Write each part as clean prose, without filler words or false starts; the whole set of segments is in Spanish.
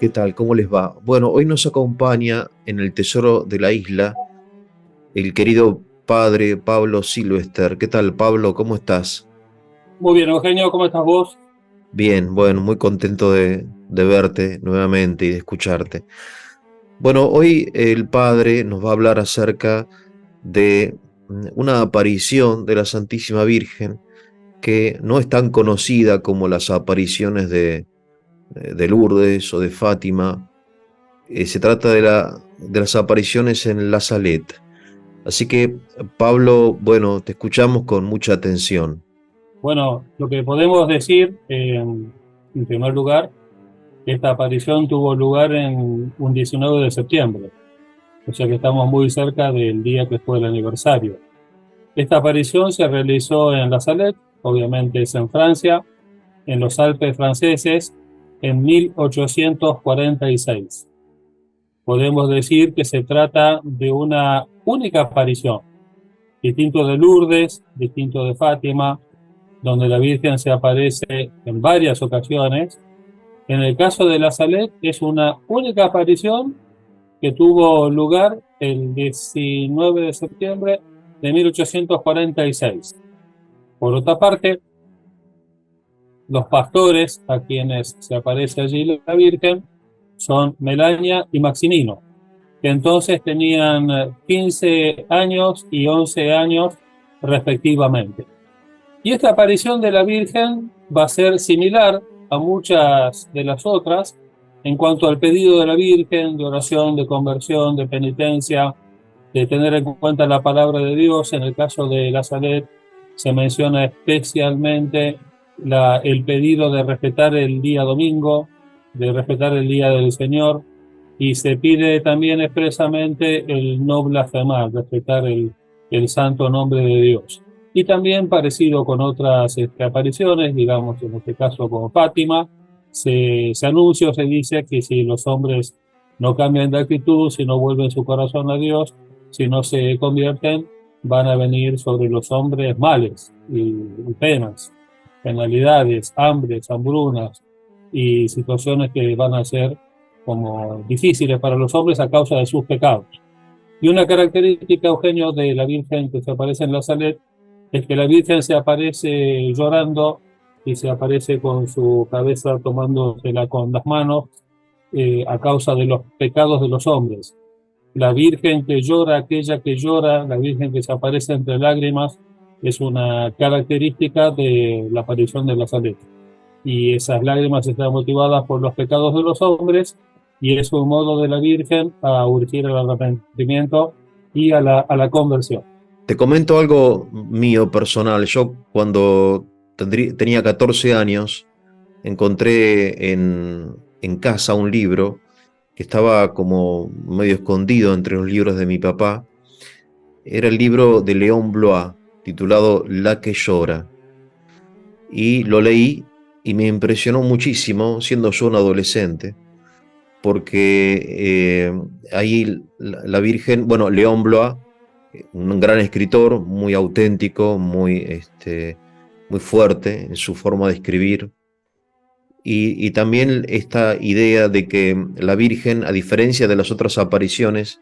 ¿Qué tal? ¿Cómo les va? Bueno, hoy nos acompaña en el Tesoro de la Isla el querido padre Pablo Silvester. ¿Qué tal, Pablo? ¿Cómo estás? Muy bien, Eugenio, ¿cómo estás vos? Bien, bueno, muy contento de verte nuevamente y de escucharte. Bueno, hoy el padre nos va a hablar acerca de una aparición de la Santísima Virgen que no es tan conocida como las apariciones de Lourdes o de Fátima. Se trata de las apariciones en La Salette. Así que, Pablo, bueno, te escuchamos con mucha atención. Bueno, lo que podemos decir, en primer lugar, esta aparición tuvo lugar en un 19 de septiembre, o sea que estamos muy cerca del día que fue el aniversario. Esta aparición se realizó en La Salette, obviamente es en Francia, en los Alpes franceses, en 1846. Podemos decir que se trata de una única aparición, distinto de Lourdes, distinto de Fátima, donde la Virgen se aparece en varias ocasiones. En el caso de la Salet es una única aparición que tuvo lugar el 19 de septiembre de 1846. Por otra parte, los pastores a quienes se aparece allí la Virgen son Melania y Maximino, que entonces tenían 15 años y 11 años respectivamente. Y esta aparición de la Virgen va a ser similar a muchas de las otras en cuanto al pedido de la Virgen de oración, de conversión, de penitencia, de tener en cuenta la palabra de Dios. En el caso de la Salet se menciona especialmente el pedido de respetar el día domingo, de respetar el día del Señor, y se pide también expresamente el no blasfemar, respetar el santo nombre de Dios. Y también parecido con otras apariciones, digamos en este caso con Fátima, se anuncia o se dice que si los hombres no cambian de actitud, si no vuelven su corazón a Dios, si no se convierten, van a venir sobre los hombres males y penas, penalidades, hambres, hambrunas y situaciones que van a ser como difíciles para los hombres a causa de sus pecados. Y una característica, Eugenio, de la Virgen que se aparece en la Salet es que la Virgen se aparece llorando y se aparece con su cabeza tomándosela con las manos a causa de los pecados de los hombres. La Virgen que llora, aquella que llora, la Virgen que se aparece entre lágrimas, es una característica de la aparición de la Salet. Y esas lágrimas están motivadas por los pecados de los hombres y es un modo de la Virgen a urgir al arrepentimiento y a la conversión. Te comento algo mío personal. Yo cuando tenía 14 años encontré en casa un libro que estaba como medio escondido entre los libros de mi papá. Era el libro de León Blois, titulado La que llora. Y lo leí y me impresionó muchísimo, siendo yo un adolescente, porque ahí la Virgen, bueno, León Blois, un gran escritor, muy auténtico, muy fuerte en su forma de escribir, y también esta idea de que la Virgen, a diferencia de las otras apariciones,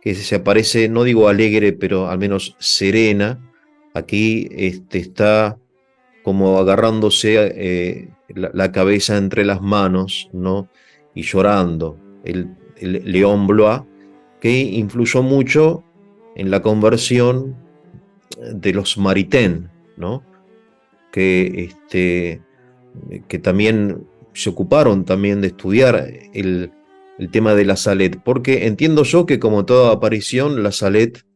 que se aparece, no digo alegre, pero al menos serena, aquí está como agarrándose la cabeza entre las manos, ¿no? Y llorando. El León Blois, que influyó mucho en la conversión de los Maritain, ¿no? Que, que también se ocuparon también de estudiar el tema de la Salet, porque entiendo yo que como toda aparición, la Salet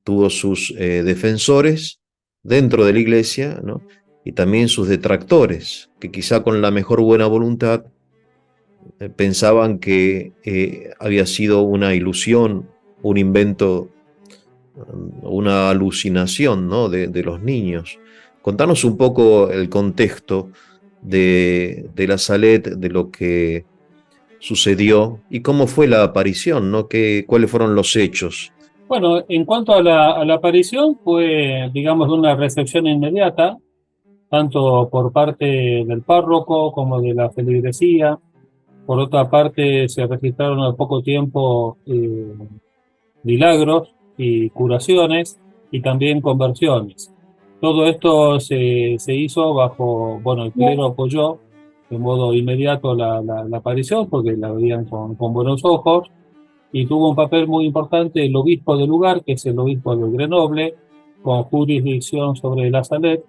tuvo sus defensores dentro de la iglesia, ¿no? Y también sus detractores, que quizá con la mejor buena voluntad pensaban que había sido una ilusión, un invento, una alucinación, ¿no? De los niños. Contanos un poco el contexto de la Salet, de lo que sucedió y cómo fue la aparición, ¿no? ¿Cuáles fueron los hechos? Bueno, en cuanto a la aparición, fue, digamos, de una recepción inmediata, tanto por parte del párroco como de la feligresía. Por otra parte, se registraron al poco tiempo milagros y curaciones y también conversiones. Todo esto se hizo bajo, bueno, el clero apoyó de modo inmediato la aparición porque la veían con buenos ojos, y tuvo un papel muy importante el obispo del lugar, que es el obispo de Grenoble, con jurisdicción sobre la Salet,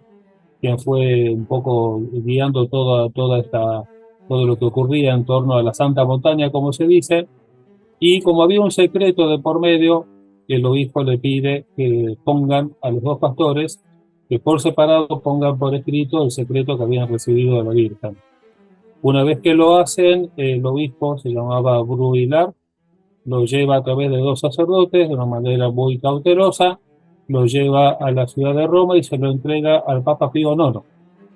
quien fue un poco guiando todo lo que ocurría en torno a la Santa Montaña, como se dice, y como había un secreto de por medio, el obispo le pide que pongan a los dos pastores, que por separado pongan por escrito el secreto que habían recibido de la Virgen. Una vez que lo hacen, el obispo, se llamaba Bruylar, lo lleva a través de dos sacerdotes de una manera muy cautelosa, lo lleva a la ciudad de Roma y se lo entrega al Papa Pío IX.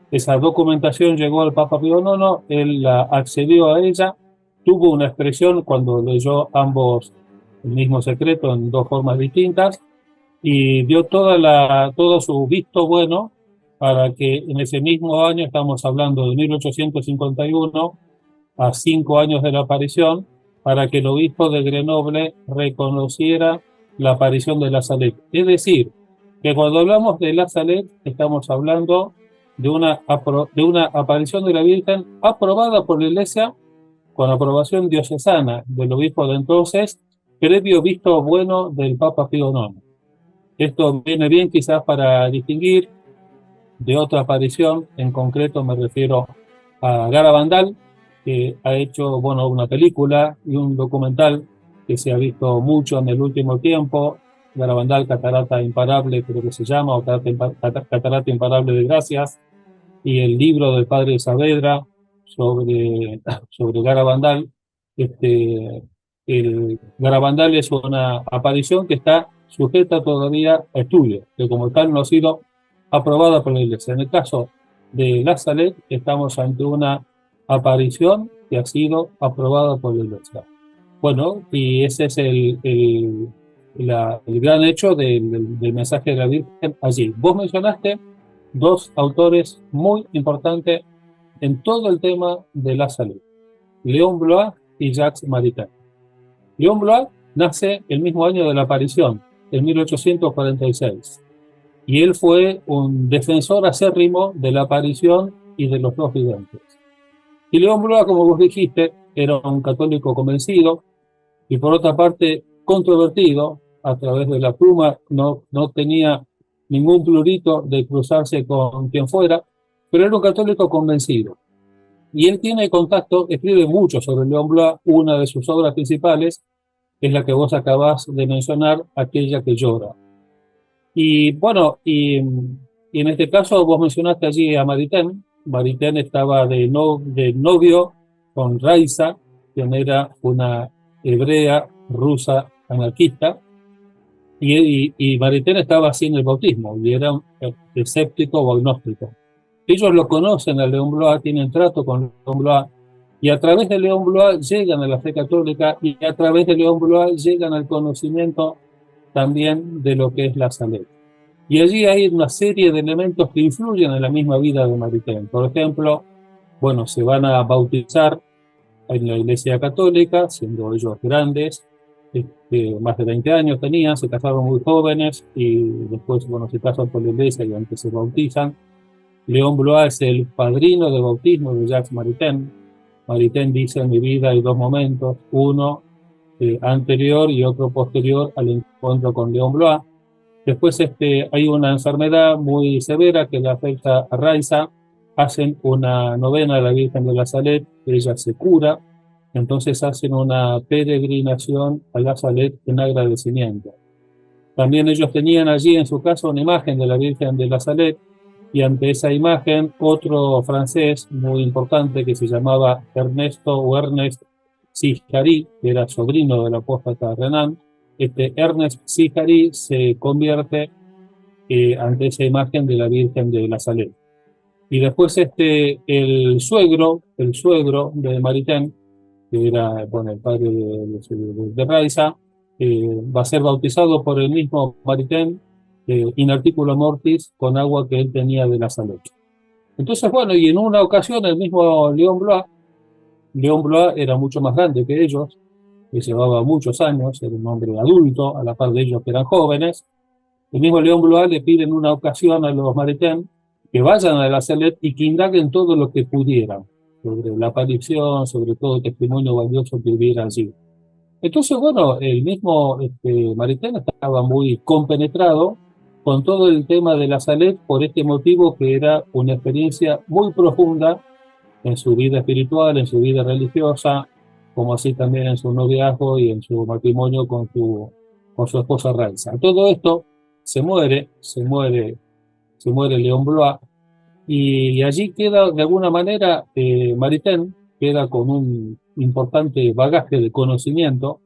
Esa documentación llegó al Papa Pío IX, él la accedió a ella, tuvo una expresión cuando leyó ambos el mismo secreto en dos formas distintas, y dio todo su visto bueno para que en ese mismo año, estamos hablando de 1851, a 5 años de la aparición, para que el obispo de Grenoble reconociera la aparición de la Salet. Es decir, que cuando hablamos de la Salet, estamos hablando de una aparición de la Virgen aprobada por la Iglesia con aprobación diocesana del obispo de entonces, previo visto bueno del Papa Pío IX. Esto viene bien quizás para distinguir de otra aparición, en concreto me refiero a Garabandal, que ha hecho, bueno, una película y un documental que se ha visto mucho en el último tiempo, Garabandal, Catarata Imparable, creo que se llama, o Catarata Imparable de Gracias, y el libro del padre Saavedra sobre Garabandal. El Garabandal es una aparición que está sujeta todavía a estudio, que como tal no ha sido aprobada por la Iglesia. En el caso de la Salet, estamos ante una aparición que ha sido aprobada por la Iglesia. Bueno, y ese es el gran hecho del mensaje de la Virgen allí. Vos mencionaste dos autores muy importantes en todo el tema de la salud: Léon Blois y Jacques Maritain. Léon Blois nace el mismo año de la aparición, en 1846, y él fue un defensor acérrimo de la aparición y de los dos videntes. Y Léon Blois, como vos dijiste, era un católico convencido y por otra parte controvertido. A través de la pluma no tenía ningún plurito de cruzarse con quien fuera, pero era un católico convencido. Y él tiene contacto, escribe mucho sobre Léon Blois. Una de sus obras principales es la que vos acabás de mencionar, Aquella que llora. Y bueno, y en este caso vos mencionaste allí a Maritain. Maritain estaba de novio con Raisa, quien era una hebrea rusa anarquista, y Maritain estaba sin el bautismo y era un escéptico o agnóstico. Ellos lo conocen a Léon Blois, tienen trato con Léon Blois, y a través de Léon Blois llegan a la fe católica, y a través de Léon Blois llegan al conocimiento también de lo que es la Salet. Y allí hay una serie de elementos que influyen en la misma vida de Maritain. Por ejemplo, bueno, se van a bautizar en la Iglesia Católica, siendo ellos grandes, más de 20 años tenían, se casaron muy jóvenes y después, bueno, se casan por la Iglesia y antes se bautizan. Léon Blois es el padrino de bautismo de Jacques Maritain. Maritain dice: en mi vida hay dos momentos, uno anterior y otro posterior al encuentro con Léon Blois. Después hay una enfermedad muy severa que le afecta a Raisa, hacen una novena a la Virgen de la Salet, ella se cura, entonces hacen una peregrinación a la Salet en agradecimiento. También ellos tenían allí en su casa una imagen de la Virgen de la Salet, y ante esa imagen otro francés muy importante que se llamaba Ernest Sijari, que era sobrino del apóstata Renan. Ernest Sijari se convierte ante esa imagen de la Virgen de la Salet. Y después el suegro de Maritain, que era, bueno, el padre de Raisa, va a ser bautizado por el mismo Maritain, in articulo mortis, con agua que él tenía de la Salet. Entonces, bueno, y en una ocasión el mismo Léon Blois León Blois era mucho más grande que ellos, les llevaba muchos años, era un hombre adulto, a la par de ellos que eran jóvenes. El mismo León Blois le pide en una ocasión a los Maritain que vayan a la Salette y que indaguen todo lo que pudieran sobre la aparición, sobre todo el testimonio valioso que hubiera allí. Entonces, bueno, el mismo Maritain estaba muy compenetrado con todo el tema de la Salette por este motivo que era una experiencia muy profunda en su vida espiritual, en su vida religiosa, como así también en su noviazgo y en su matrimonio con su esposa Raisa. Todo esto se muere León Blois, y allí queda, de alguna manera, Maritain queda con un importante bagaje de conocimiento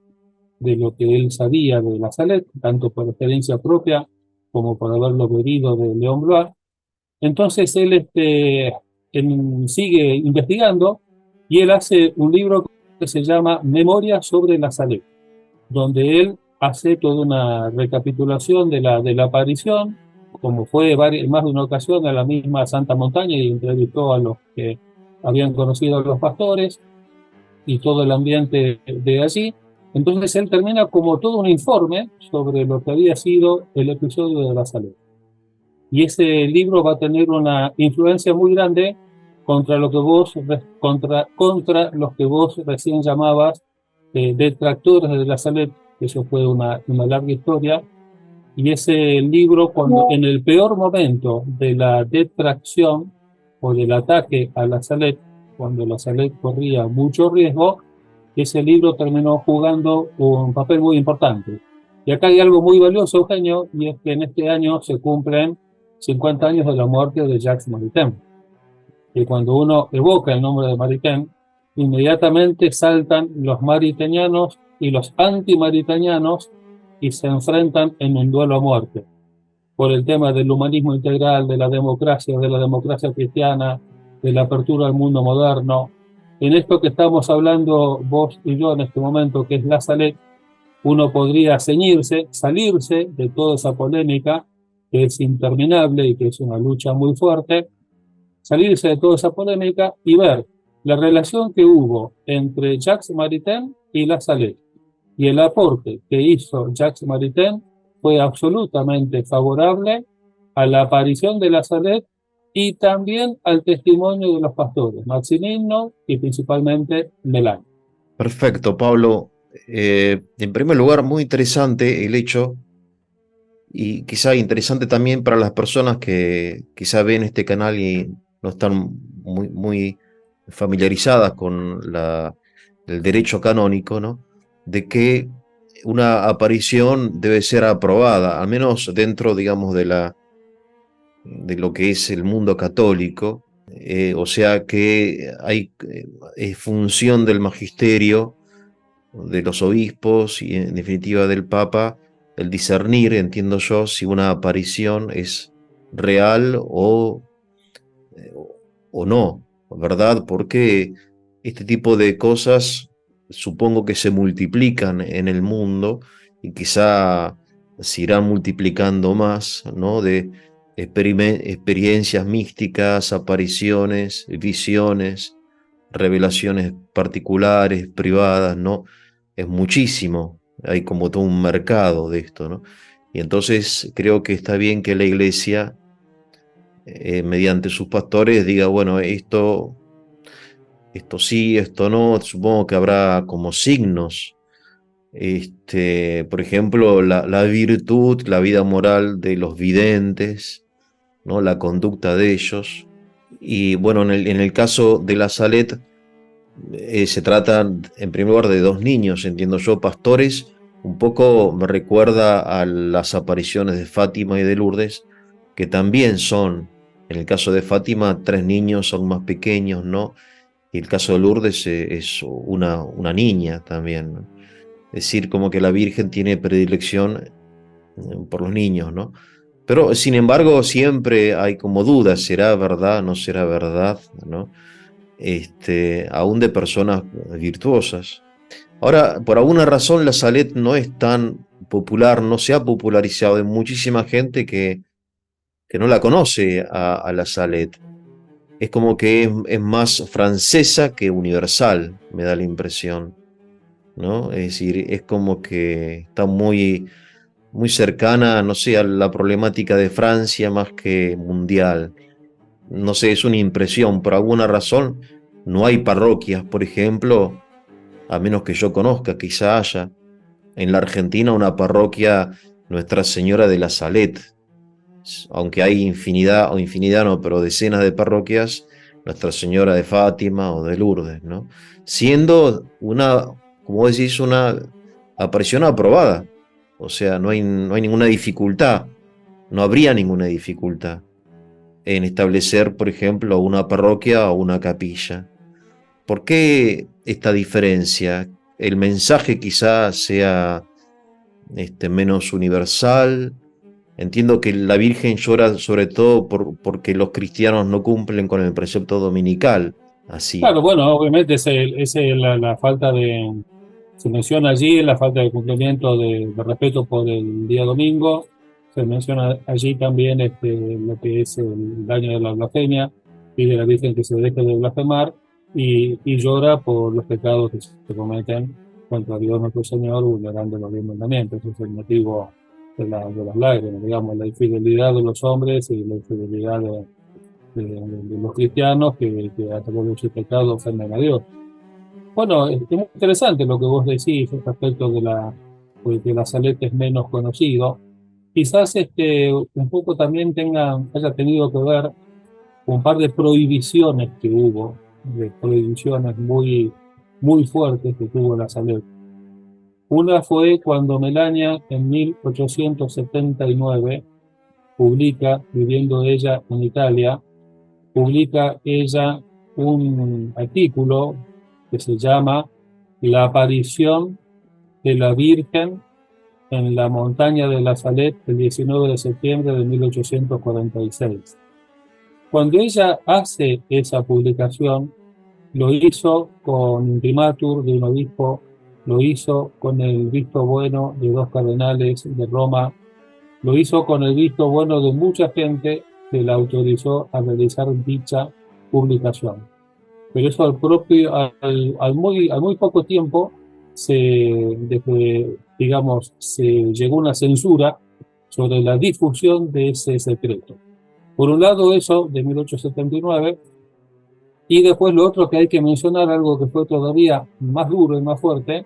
de lo que él sabía de la Salette, tanto por experiencia propia como por haberlo bebido de León Blois. Entonces él sigue investigando y él hace un libro que se llama Memoria sobre la Salette, donde él hace toda una recapitulación de la aparición, como fue más de una ocasión a la misma Santa Montaña y entrevistó a los que habían conocido a los pastores y todo el ambiente de allí. Entonces él termina como todo un informe sobre lo que había sido el episodio de la Salette. Y ese libro va a tener una influencia muy grande contra lo que contra los que vos recién llamabas detractores de la Salette, que eso fue una larga historia. Y ese libro, cuando en el peor momento de la detracción o del ataque a la Salette, cuando la Salette corría mucho riesgo, ese libro terminó jugando un papel muy importante. Y acá hay algo muy valioso, Eugenio, y es que en este año se cumplen 50 años de la muerte de Jacques Maritain. Y cuando uno evoca el nombre de Maritain, inmediatamente saltan los maritainianos y los antimaritainianos y se enfrentan en un duelo a muerte por el tema del humanismo integral, de la democracia cristiana, de la apertura al mundo moderno. En esto que estamos hablando vos y yo en este momento, que es la Salette, uno podría salirse de toda esa polémica que es interminable y que es una lucha muy fuerte, salirse de toda esa polémica y ver la relación que hubo entre Jacques Maritain y la Salette. Y el aporte que hizo Jacques Maritain fue absolutamente favorable a la aparición de la Salette y también al testimonio de los pastores, Maximino y principalmente Melán. Perfecto, Pablo. En primer lugar, muy interesante el hecho, y quizá interesante también para las personas que quizá ven este canal y no están muy familiarizadas con el derecho canónico, ¿no? De que una aparición debe ser aprobada, al menos dentro, digamos, de lo que es el mundo católico. O sea que es función del magisterio, de los obispos y en definitiva del Papa, el discernir, entiendo yo, si una aparición es real o no, ¿verdad? Porque este tipo de cosas supongo que se multiplican en el mundo y quizá se irán multiplicando más, ¿no? De experiencias místicas, apariciones, visiones, revelaciones particulares, privadas, ¿no? Es muchísimo, hay como todo un mercado de esto, ¿no? Y entonces creo que está bien que la iglesia, mediante sus pastores, diga, bueno, esto sí, esto no, supongo que habrá como signos, por ejemplo, la virtud, la vida moral de los videntes, ¿no? La conducta de ellos. Y bueno, en el caso de la Salette, se trata en primer lugar de dos niños, entiendo yo, pastores. Un poco me recuerda a las apariciones de Fátima y de Lourdes, que también son, en el caso de Fátima, tres niños son más pequeños, ¿no? Y el caso de Lourdes es una niña también, ¿no? Es decir, como que la Virgen tiene predilección por los niños, ¿no? Pero sin embargo, siempre hay como dudas, ¿será verdad, no será verdad, ¿no? Aún de personas virtuosas. Ahora, por alguna razón la Salette no es tan popular, no se ha popularizado. Hay muchísima gente que no la conoce a la Salette. es como que es más francesa que universal, me da la impresión, ¿no? Es decir, es como que está muy cercana, no sé, a la problemática de Francia más que mundial. No sé, es una impresión, por alguna razón no hay parroquias, por ejemplo, a menos que yo conozca, quizá haya en la Argentina una parroquia Nuestra Señora de la Salette, aunque hay infinidad, o infinidad no, pero decenas de parroquias, Nuestra Señora de Fátima o de Lourdes, ¿no? Siendo una, como decís, una aparición aprobada. O sea, no hay ninguna dificultad, no habría ninguna dificultad en establecer, por ejemplo, una parroquia o una capilla. ¿Por qué esta diferencia? El mensaje quizás sea menos universal. Entiendo que la Virgen llora sobre todo porque los cristianos no cumplen con el precepto dominical. Así. Claro, bueno, obviamente la falta de, se menciona allí la falta de cumplimiento de respeto por el día domingo, se menciona allí también lo que es el daño de la blasfemia, pide a la Virgen que se deje de blasfemar y llora por los pecados que se cometen contra Dios nuestro Señor, vulnerando los 10 mandamientos. Ese es el motivo de las lágrimas, digamos, la infidelidad de los hombres y la infidelidad de los cristianos que a través de su pecado ofenden a Dios. Bueno, es muy interesante lo que vos decís respecto pues, de la Salette es menos conocido. Quizás un poco también haya tenido que ver con un par de prohibiciones que hubo, de prohibiciones muy fuertes que tuvo la Salette. Una fue cuando Melania en 1879 publica, viviendo ella en Italia, publica ella un artículo que se llama La aparición de la Virgen en la montaña de la Salette el 19 de septiembre de 1846. Cuando ella hace esa publicación, lo hizo con imprimatur de un obispo, lo hizo con el visto bueno de 2 cardenales de Roma, lo hizo con el visto bueno de mucha gente que la autorizó a realizar dicha publicación. Pero eso al muy poco tiempo se llegó una censura sobre la difusión de ese secreto. Por un lado eso de 1879 y después lo otro que hay que mencionar, algo que fue todavía más duro y más fuerte,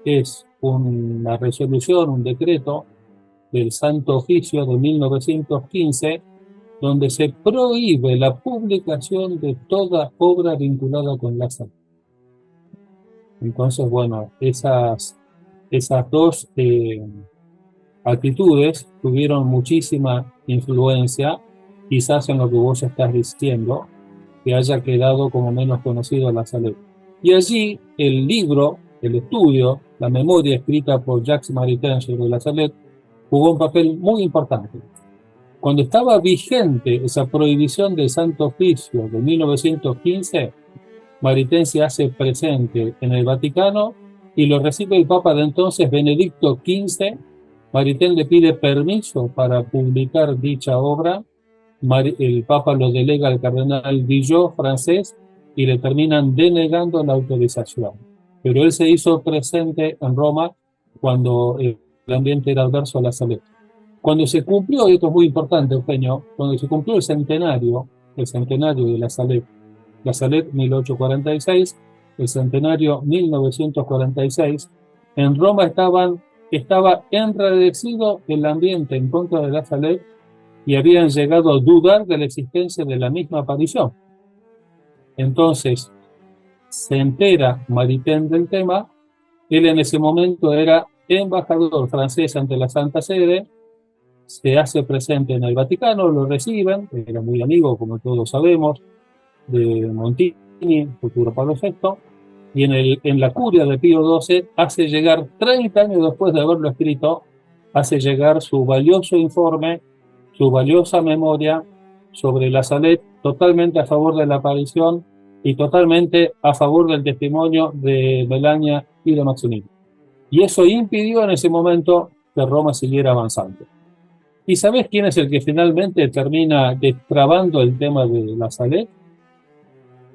es una resolución, un decreto del Santo Oficio de 1915, donde se prohíbe la publicación de toda obra vinculada con la salud. Entonces, bueno, esas dos actitudes tuvieron muchísima influencia, quizás en lo que vos estás diciendo, que haya quedado como menos conocido la salud. Y allí el libro, el estudio, la memoria escrita por Jacques Maritain sobre la salud jugó un papel muy importante. Cuando estaba vigente esa prohibición del Santo Oficio de 1915, Maritain se hace presente en el Vaticano y lo recibe el Papa de entonces, Benedicto XV. Maritain le pide permiso para publicar dicha obra. El Papa lo delega al cardenal Villot, francés, y le terminan denegando la autorización. Pero él se hizo presente en Roma cuando el ambiente era adverso a la salud. Cuando se cumplió, y esto es muy importante, Eugenio, cuando se cumplió el centenario de la Salette 1846, el centenario 1946, en Roma estaba enrarecido el ambiente en contra de la Salette y habían llegado a dudar de la existencia de la misma aparición. Entonces, se entera Maritain del tema, él en ese momento era embajador francés ante la Santa Sede, se hace presente en el Vaticano, lo reciben, era muy amigo, como todos sabemos, de Montini, futuro Pablo VI, y en la curia de Pío XII hace llegar, 30 años después de haberlo escrito, hace llegar su valioso informe, su valiosa memoria sobre la Salette, totalmente a favor de la aparición y totalmente a favor del testimonio de Melania y de Maximino. Y eso impidió en ese momento que Roma siguiera avanzando. ¿Y sabés quién es el que finalmente termina destrabando el tema de la Salette?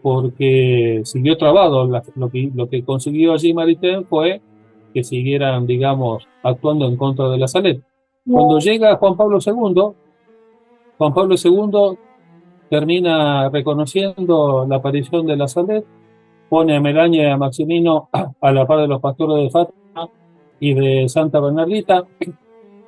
porque siguió trabado. Lo que consiguió allí Maritain fue que siguieran, digamos, actuando en contra de la Salet. Cuando llega Juan Pablo II termina reconociendo la aparición de la Salet, pone a Melania y a Maximino a la par de los pastores de Fátima y de Santa Bernardita,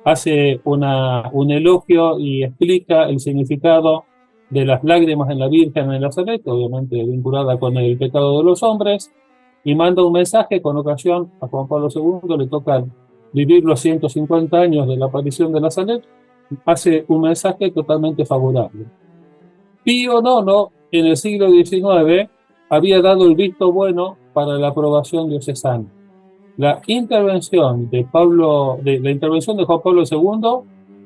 hace un elogio y explica el significado de las lágrimas en la Virgen en la Salet, obviamente vinculada con el pecado de los hombres, y manda un mensaje con ocasión a Juan Pablo II, le toca vivir los 150 años de la aparición de la Salet, hace un mensaje totalmente favorable. Pío IX, en el siglo XIX, había dado el visto bueno para la aprobación diocesana. La intervención de Juan Pablo II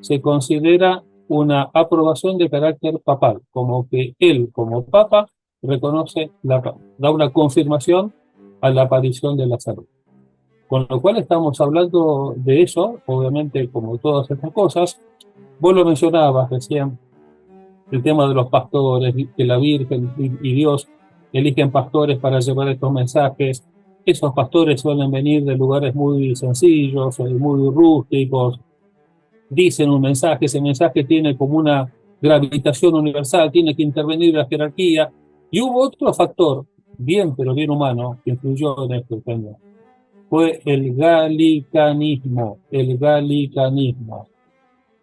se considera una aprobación de carácter papal, como que él, como papa, da una confirmación a la aparición de la salud. Con lo cual estamos hablando de eso, obviamente, como todas estas cosas. Vos lo mencionabas recién, el tema de los pastores, que la Virgen y Dios eligen pastores para llevar estos mensajes. Esos pastores suelen venir de lugares muy sencillos, muy rústicos, dicen un mensaje, ese mensaje tiene como una gravitación universal, tiene que intervenir la jerarquía. Y hubo otro factor, pero bien humano, que influyó en esto también. Fue el galicanismo,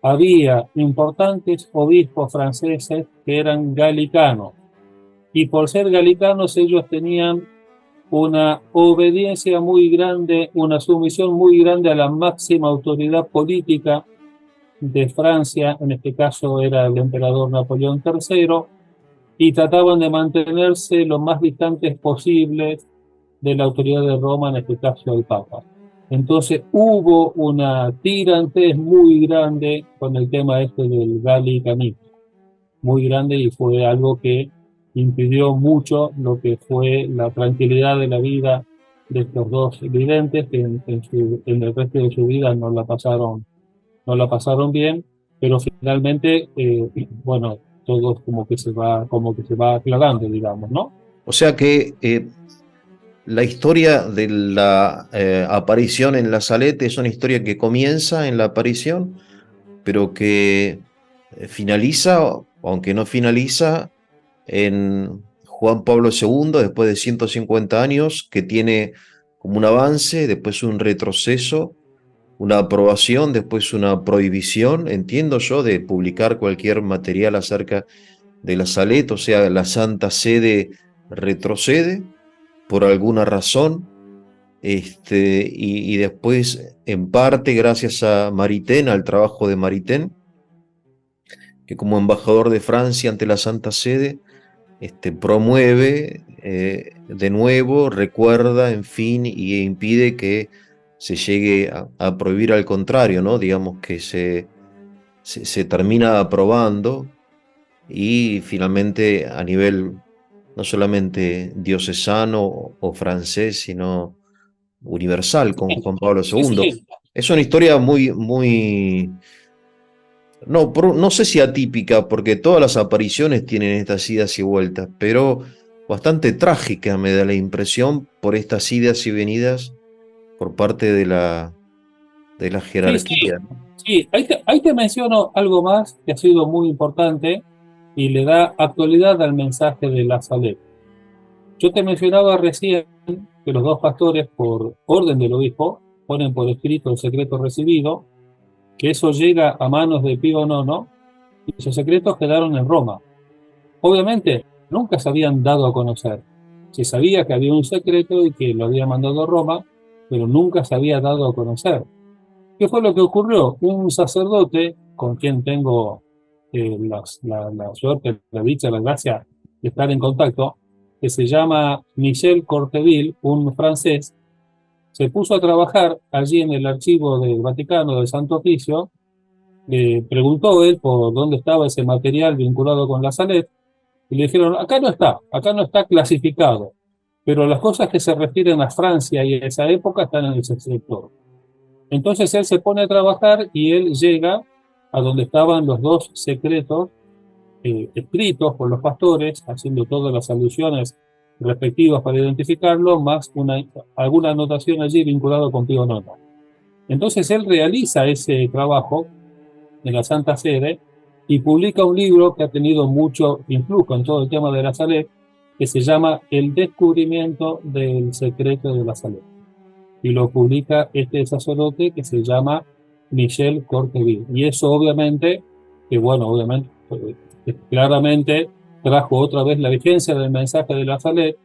Había importantes obispos franceses que eran galicanos, y por ser galicanos ellos tenían una obediencia muy grande, una sumisión muy grande a la máxima autoridad política de Francia, en este caso era el emperador Napoleón III, y trataban de mantenerse lo más distantes posibles de la autoridad de Roma, en este caso el Papa. Entonces hubo una tirantez muy grande con el tema este del galicanismo, muy grande, y fue algo que impidió mucho lo que fue la tranquilidad de la vida de estos dos videntes, que en el resto de su vida no la pasaron bien, pero finalmente, bueno, todo como que se va aclarando, digamos, ¿no? O sea que la historia de la aparición en la Salette es una historia que comienza en la aparición, pero que finaliza, aunque no finaliza, en Juan Pablo II, después de 150 años, que tiene como un avance, después un retroceso, una aprobación, después una prohibición, entiendo yo, de publicar cualquier material acerca de la Salette. O sea, la Santa Sede retrocede por alguna razón, y después, en parte, gracias a Maritain, al trabajo de Maritain, que como embajador de Francia ante la Santa Sede, promueve de nuevo, recuerda, en fin, y impide que se llegue a prohibir, al contrario, ¿no? Digamos que se termina aprobando, y finalmente a nivel no solamente diocesano o francés, sino universal, con Juan Pablo Sí, II. sí. Es una historia muy, no sé si atípica, porque todas las apariciones tienen estas idas y vueltas, pero bastante trágica, me da la impresión, por estas idas y venidas por parte de la Sí, sí, jerarquía, ¿no? sí. Ahí te menciono algo más que ha sido muy importante y le da actualidad al mensaje de la Salette. Yo te mencionaba recién que los dos pastores, por orden del obispo, ponen por escrito el secreto recibido, que eso llega a manos de Pío IX, y esos secretos quedaron en Roma. Obviamente, nunca se habían dado a conocer. Se sabía que había un secreto y que lo había mandado a Roma, pero nunca se había dado a conocer. ¿Qué fue lo que ocurrió? Un sacerdote con quien tengo la suerte, la dicha, la gracia de estar en contacto, que se llama Michel Corteville, un francés, se puso a trabajar allí en el archivo del Vaticano del Santo Oficio. Preguntó él por dónde estaba ese material vinculado con la Salette, y le dijeron, acá no está clasificado, pero las cosas que se refieren a Francia y a esa época están en ese sector. Entonces él se pone a trabajar y él llega a donde estaban los dos secretos escritos por los pastores, haciendo todas las alusiones respectivas para identificarlo, más alguna anotación allí vinculada con Pío IX. Entonces él realiza ese trabajo en la Santa Sede y publica un libro que ha tenido mucho influjo en todo el tema de la Salet, que se llama El descubrimiento del secreto de la Salet. Y lo publica este sacerdote que se llama Michel Corteville. Y eso obviamente, que bueno, obviamente, claramente trajo otra vez la vigencia del mensaje de la Salet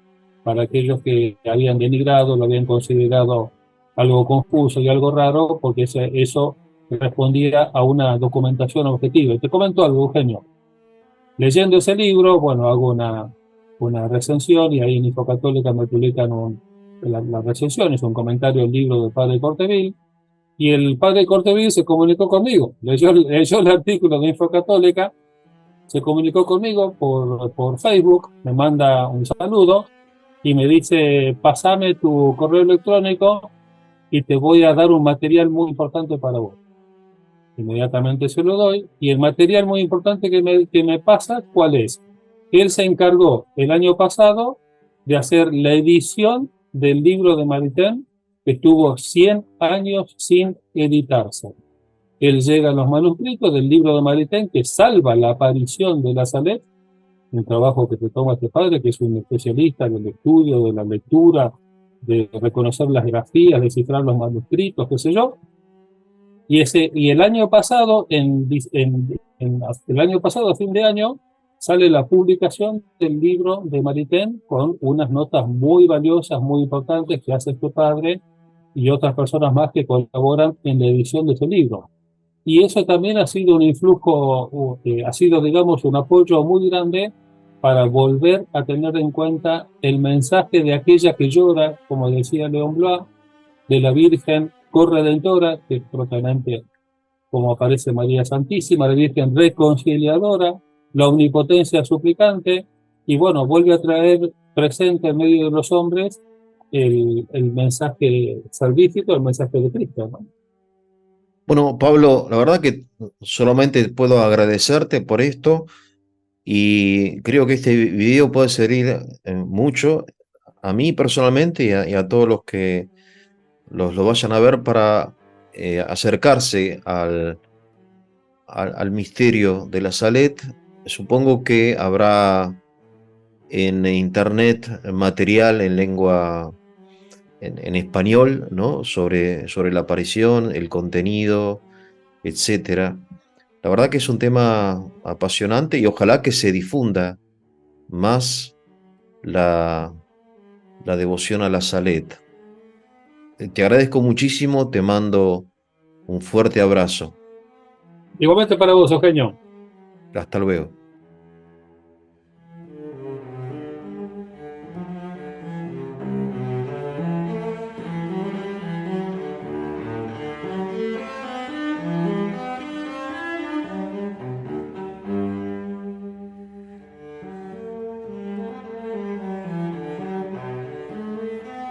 para aquellos que habían denigrado, lo habían considerado algo confuso y algo raro, porque eso respondía a una documentación objetiva. Y te comento algo, Eugenio. Leyendo ese libro, bueno, hago una recensión y ahí en Info Católica me publican la recensión, es un comentario del libro del padre Corteville, y el padre Corteville se comunicó conmigo, leyó el artículo de Info Católica, se comunicó conmigo por Facebook, me manda un saludo y me dice, pasame tu correo electrónico y te voy a dar un material muy importante para vos. Inmediatamente se lo doy y el material muy importante que me pasa, ¿cuál es? Él se encargó el año pasado de hacer la edición del libro de Maritain, que estuvo 100 años sin editarse. Él llega a los manuscritos del libro de Maritain que salva la aparición de la Salet, un trabajo que se toma este padre, que es un especialista del estudio, de la lectura, de reconocer las grafías, descifrar los manuscritos, qué sé yo. Y el año pasado, el año pasado, a fin de año, sale la publicación del libro de Maritain con unas notas muy valiosas, muy importantes que hace este padre y otras personas más que colaboran en la edición de ese libro. Y eso también ha sido un influjo, ha sido, digamos, un apoyo muy grande para volver a tener en cuenta el mensaje de aquella que llora, como decía León Blois, de la Virgen corredentora, que es propiamente como aparece María Santísima, la Virgen reconciliadora, la omnipotencia suplicante, y bueno, vuelve a traer presente en medio de los hombres el mensaje salvífico, el mensaje de Cristo, ¿no? Bueno, Pablo, la verdad que solamente puedo agradecerte por esto y creo que este video puede servir mucho a mí personalmente y a todos los que lo vayan a ver para acercarse al misterio de la Salet. Supongo que habrá en internet material en lengua, en español, ¿no? Sobre la aparición, el contenido, etcétera. La verdad que es un tema apasionante y ojalá que se difunda más la, la devoción a la Salet. Te agradezco muchísimo, te mando un fuerte abrazo. Igualmente para vos, Eugenio. Hasta luego.